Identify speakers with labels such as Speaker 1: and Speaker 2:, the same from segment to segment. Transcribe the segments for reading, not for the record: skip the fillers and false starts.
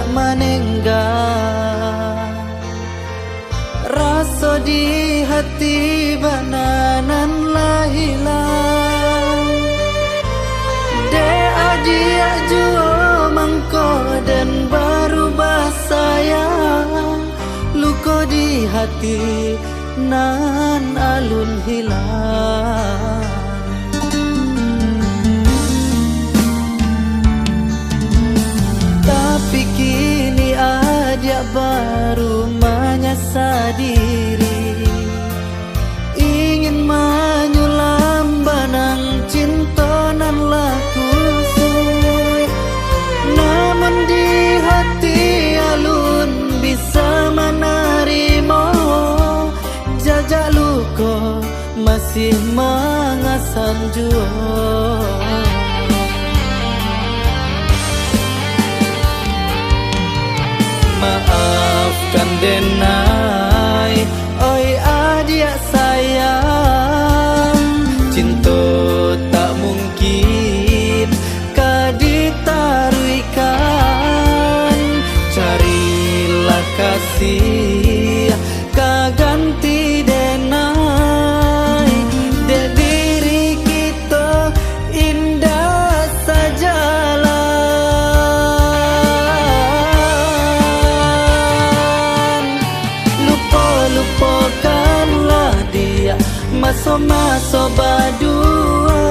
Speaker 1: tak menenggak. Rasa di hati bananan lah hilang. Dia dia jua mangko dan berubah sayang. Luka di hati nan alun hilang. Tapi kini ada baru menyesal diri, ingin menyulam benang cinta nan laku suwi. Namun di hati alun bisa menerima jajak luka masih mengasan jua. Maafkan denai, oi adik sayang. Cinta tak mungkin kau ditaruikan. Carilah kasih kau ganti denai. Dek diri kita indah sajalah. Lupakanlah dia masa-masa berdua.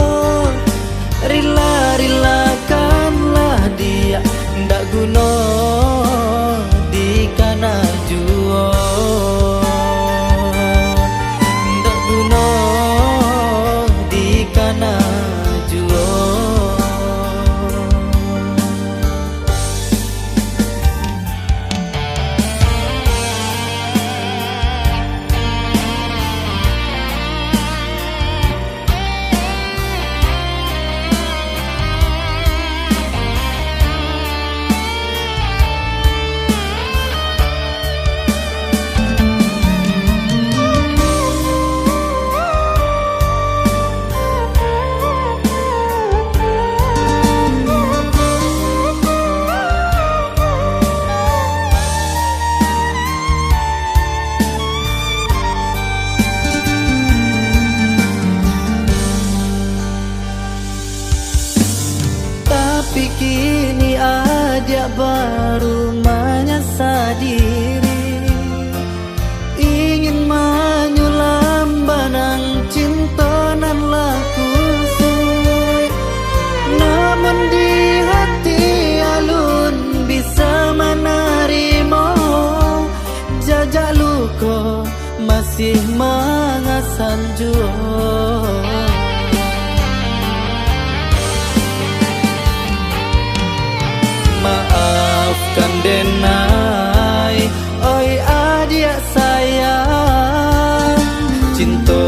Speaker 1: Rela-relakanlah dia, ndak guna dikana jua. Ndak guna dikana jua. Tapi kini ada baru menyesal diri, ingin menyulam benang cinta nan laku suwi. Namun di hati alun bisa menerima jajak luka masih mengasan jua. Maafkan denai, oi adik sayang. Cinta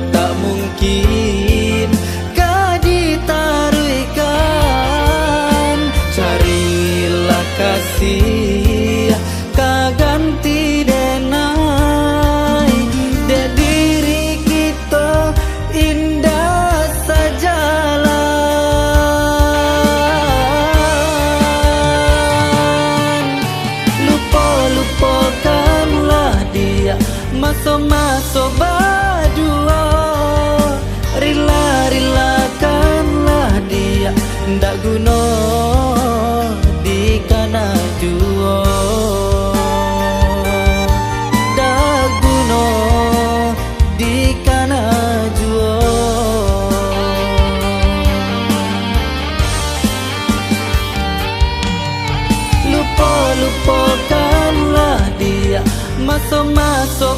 Speaker 1: tak mungkin kau ditaruikan. Carilah kasih kau ganti denai. Dek diri kita indah sajalah. Lupakanlah dia masa-masa berdua. Rela-relakanlah dia, ndak guna dikana jua. Ndak guna dikana jua. Lupakanlah dia masa-masa